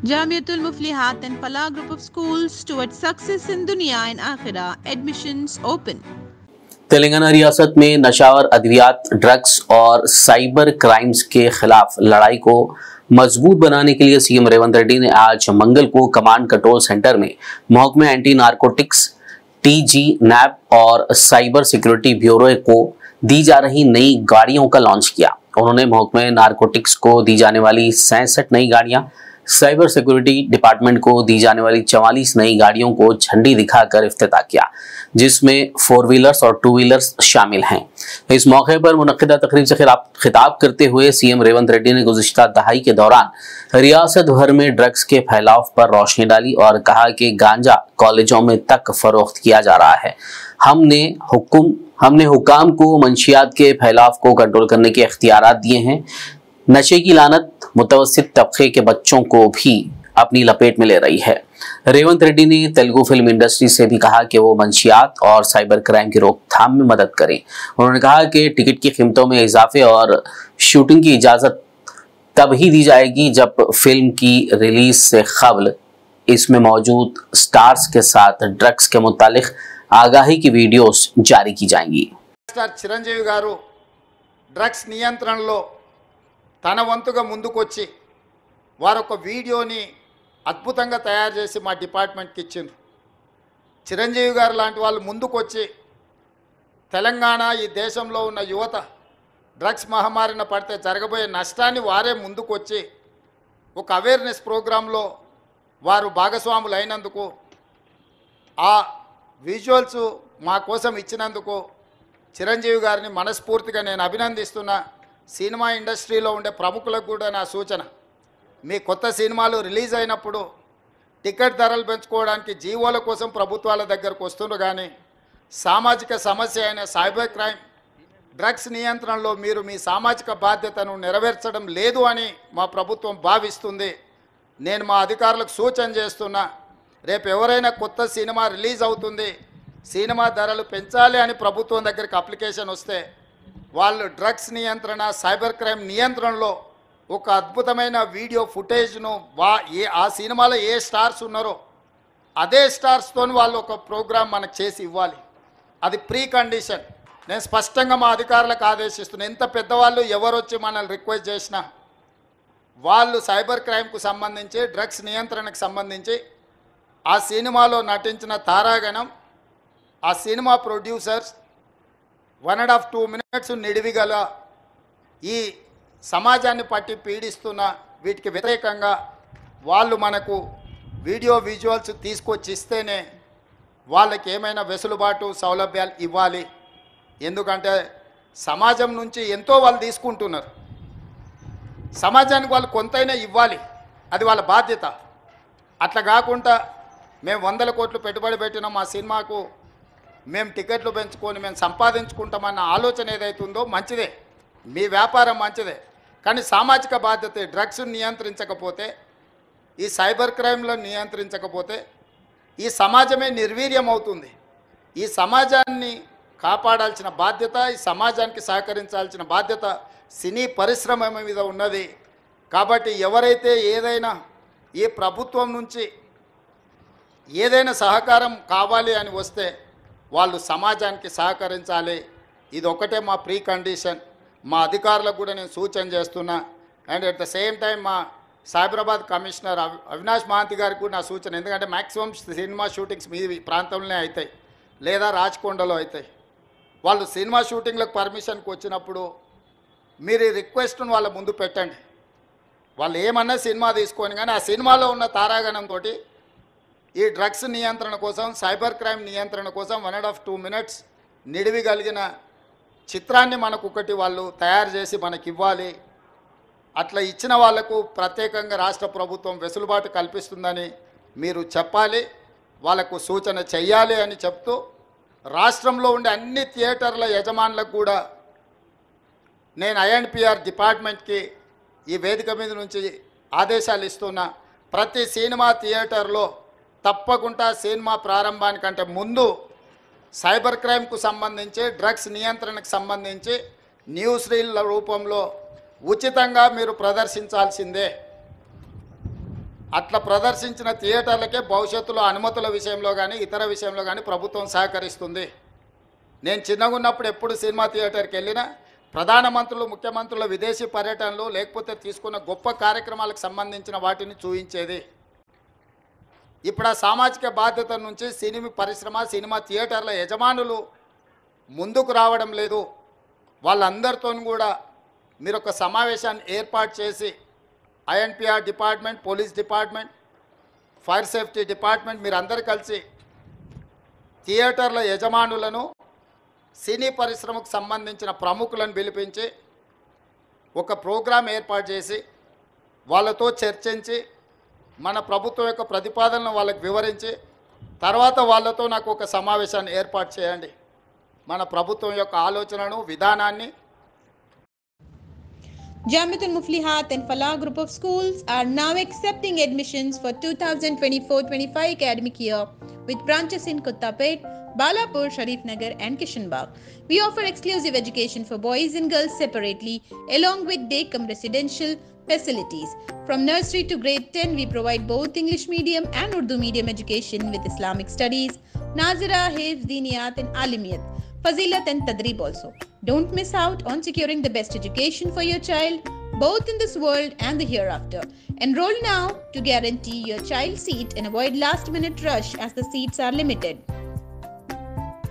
Jamiatul Muflihat and Falah Group of Schools towards success in Dunya and Akhirah. Admissions open. Telangana रियासत में नशावर अद्वियात, drugs और cyber crimes के खिलाफ लड़ाई को मजबूत बनाने के लिए सीएम रेवंत रेड्डी ने आज मंगल को कमांड कंट्रोल सेंटर में महकमे एंटी नारकोटिक्स, टीजी, नैप और साइबर सिक्योरिटी ब्यूरो को दी जा रही नई गाड़ियों का लॉन्च किया। उन्होंने महकमे नारकोटिक्स को दी जाने वाली 67 नई गाड़ियां, साइबर सिक्योरिटी डिपार्टमेंट को दी जाने वाली 44 नई गाड़ियों को झंडी दिखाकर इफ्तिताह किया, जिसमें 4 व्हीलर्स और 2 व्हीलर्स शामिल हैं। इस मौके पर मुनक्किदा तकरीब से खिताब करते हुए सीएम रेवंत रेड्डी ने गुज़िश्ता दहाई के दौरान रियासत भर में ड्रग्स के फैलाव पर रोशनी डाली और कहा कि गांजा कॉलेजों में तक फरोख्त किया जा रहा है। हमने हुकाम को मंशियात के फैलाव को कंट्रोल करने के इख्तियारात दिए हैं। नशे की लानत मुतवस्सित तबके के बच्चों को भी अपनी लपेट में ले रही है। रेवंत रेड्डी ने तेलुगु फिल्म इंडस्ट्री से भी कहा कि वो मंशियात और साइबर क्राइम की रोकथाम में मदद करें। उन्होंने कहा कि टिकट की कीमतों में इजाफे और शूटिंग की इजाजत तब ही दी जाएगी जब फिल्म की रिलीज से कबल इसमें मौजूद स्टार्स के साथ ड्रग्स के मुतालिक आगाही की वीडियोस जारी की जाएंगी। चिरंजीवी गारू ड्रग्स नियंत्रणలో తన వంతుగా ముందుకొచ్చి వారొక వీడియోని అద్భుతంగా తయారు చేసి మా డిపార్ట్మెంట్కి ఇచ్చిండ్రు. చిరంజీవి గారు లాంటి వాళ్ళు ముందుకొచ్చి తెలంగాణ ఈ దేశంలో ఉన్న యువత డ్రగ్స్ మహమ్మారిన పడితే జరగబోయే నష్టాన్ని వారే ముందుకొచ్చి ఒక అవేర్నెస్ ప్రోగ్రాంలో వారు భాగస్వాములు అయినందుకు, ఆ విజువల్స్ మా కోసం ఇచ్చినందుకు చిరంజీవి గారిని మనస్ఫూర్తిగా నేను అభినందిస్తున్నా. సినిమా ఇండస్ట్రీలో ఉండే ప్రముఖులకు కూడా నా సూచన, మీ కొత్త సినిమాలు రిలీజ్ అయినప్పుడు టికెట్ ధరలు పెంచుకోవడానికి జీవోల కోసం ప్రభుత్వాల దగ్గరకు వస్తున్నారు, కానీ సామాజిక సమస్య అయిన సైబర్ క్రైమ్, డ్రగ్స్ నియంత్రణలో మీరు మీ సామాజిక బాధ్యతను నెరవేర్చడం లేదు అని మా ప్రభుత్వం భావిస్తుంది. నేను మా అధికారులకు సూచన చేస్తున్నా, రేపు ఎవరైనా కొత్త సినిమా రిలీజ్ అవుతుంది, సినిమా ధరలు పెంచాలి అని ప్రభుత్వం దగ్గరికి అప్లికేషన్ వస్తే వాళ్ళు డ్రగ్స్ నియంత్రణ, సైబర్ క్రైమ్ నియంత్రణలో ఒక అద్భుతమైన వీడియో ఫుటేజ్ను ఆ సినిమాలో ఏ స్టార్స్ ఉన్నారో అదే స్టార్స్తో వాళ్ళు ఒక ప్రోగ్రాం మనకు చేసి ఇవ్వాలి. అది ప్రీ కండిషన్. నేను స్పష్టంగా మా అధికారులకు ఆదేశిస్తున్నాను, ఎంత పెద్దవాళ్ళు ఎవరు వచ్చి మనల్ని రిక్వెస్ట్ చేసినా వాళ్ళు సైబర్ క్రైమ్కు సంబంధించి, డ్రగ్స్ నియంత్రణకు సంబంధించి ఆ సినిమాలో నటించిన తారాగణం, ఆ సినిమా ప్రొడ్యూసర్స్ 1.5-2 minutes నిడివిగల ఈ సమాజాన్ని పట్టి పీడిస్తున్న వీటికి వ్యతిరేకంగా వాళ్ళు మనకు వీడియో విజువల్స్ తీసుకొచ్చి ఇస్తేనే వాళ్ళకి ఏమైనా వెసులుబాటు సౌలభ్యాలు ఇవ్వాలి. ఎందుకంటే సమాజం నుంచి ఎంతో వాళ్ళు తీసుకుంటున్నారు, సమాజానికి వాళ్ళు కొంతైనా ఇవ్వాలి, అది వాళ్ళ బాధ్యత. అట్లా కాకుండా మేము 100 కోట్లు పెట్టుబడి పెట్టిన మా సినిమాకు మేము టికెట్లు పెంచుకొని మేము సంపాదించుకుంటామన్న ఆలోచన ఏదైతుందో మంచిదే, మీ వ్యాపారం మంచిదే, కానీ సామాజిక బాధ్యత. డ్రగ్స్ నియంత్రించకపోతే, ఈ సైబర్ క్రైమ్లో నియంత్రించకపోతే ఈ సమాజమే నిర్వీర్యం అవుతుంది. ఈ సమాజాన్ని కాపాడాల్సిన బాధ్యత, ఈ సమాజానికి సహకరించాల్సిన బాధ్యత సినీ పరిశ్రమ మీద ఉన్నది. కాబట్టి ఎవరైతే ఏదైనా ఈ ప్రభుత్వం నుంచి ఏదైనా సహకారం కావాలి అని వస్తే వాళ్ళు సమాజానికి సహకరించాలి. ఇది ఒకటే మా ప్రీ కండిషన్. మా అధికారులకు కూడా నేను సూచన చేస్తున్నా. And at the same time మా సైబరాబాద్ కమిషనర్ అవినాష్ మహాంతి గారికి కూడా నా సూచన, ఎందుకంటే మ్యాక్సిమం సినిమా షూటింగ్స్ మీ ప్రాంతంలోనే అవుతాయి లేదా రాచకొండలో అవుతాయి. వాళ్ళు సినిమా షూటింగ్లకు పర్మిషన్కి వచ్చినప్పుడు మీరు ఈ రిక్వెస్ట్ను వాళ్ళ ముందు పెట్టండి. వాళ్ళు ఏమన్నా సినిమా తీసుకొని, కానీ ఆ సినిమాలో ఉన్న తారాగణంతో ఈ డ్రగ్స్ నియంత్రణ కోసం, సైబర్ క్రైమ్ నియంత్రణ కోసం 1.5-2 minutes నిడివి కలిగిన చిత్రాన్ని మనకు ఒకటి వాళ్ళు తయారు చేసి మనకి ఇవ్వాలి. అట్లా ఇచ్చిన వాళ్లకు ప్రత్యేకంగా రాష్ట్ర ప్రభుత్వం వెసులుబాటు కల్పిస్తుందని మీరు చెప్పాలి, వాళ్ళకు సూచన చెయ్యాలి అని చెప్తూ, రాష్ట్రంలో ఉండే అన్ని థియేటర్ల యజమానులకు కూడా నేను ఐఎండ్పిఆర్ డిపార్ట్మెంట్కి ఈ వేదిక మీద నుంచి ఆదేశాలు ఇస్తున్నా. ప్రతి సినిమా థియేటర్లో తప్పకుండా సినిమా ప్రారంభానికంటే ముందు సైబర్ క్రైమ్కు సంబంధించి, డ్రగ్స్ నియంత్రణకు సంబంధించి న్యూస్ రీల్ రూపంలో ఉచితంగా మీరు ప్రదర్శించాల్సిందే. అట్లా ప్రదర్శించిన థియేటర్లకే భవిష్యత్తులో అనుమతుల విషయంలో కానీ ఇతర విషయంలో కానీ ప్రభుత్వం సహకరిస్తుంది. నేను చిన్నగా ఉన్నప్పుడు ఎప్పుడు సినిమా థియేటర్కి వెళ్ళినా ప్రధానమంత్రులు, ముఖ్యమంత్రుల విదేశీ పర్యటనలు లేకపోతే తీసుకున్న గొప్ప కార్యక్రమాలకు సంబంధించిన వాటిని చూపించేది. ఇప్పుడు ఆ సామాజిక బాధ్యత నుంచి సినిమా పరిశ్రమ, సినిమా థియేటర్ల యజమానులు ముందుకు రావడం లేదు. వాళ్ళందరితో కూడా మీరు ఒక సమావేశాన్ని ఏర్పాటు చేసి INPR department, police department, fire safety department మీరు అందరు కలిసి థియేటర్ల యజమానులను, సినీ పరిశ్రమకు సంబంధించిన ప్రముఖులను పిలిపించి ఒక ప్రోగ్రాం ఏర్పాటు చేసి వాళ్ళతో చర్చించి మన ప్రభుత్వం యొక్క ప్రతిపాదనను వాళ్ళకి వివరించి తర్వాత వాళ్ళతో నాకు ఒక సమావేశాన్ని ఏర్పాటు చేయండి. మన ప్రభుత్వం యొక్క ఆలోచనను, విధానాన్ని. Jamiatul Muflihat and Falah group of schools are now accepting admissions for 2024-25 academic year with branches in Kottapet, Balapur, Sharif Nagar and Kishanbagh. We offer exclusive education for boys and girls separately along with day-cum residential facilities. From nursery to grade 10, we provide both English medium and Urdu medium education with Islamic studies, Nazira, Hifz, Diniyat and Alimiyat, Fazilat and Tadrib also. Don't miss out on securing the best education for your child, both in this world and the hereafter. Enroll now to guarantee your child's seat and avoid last-minute rush as the seats are limited.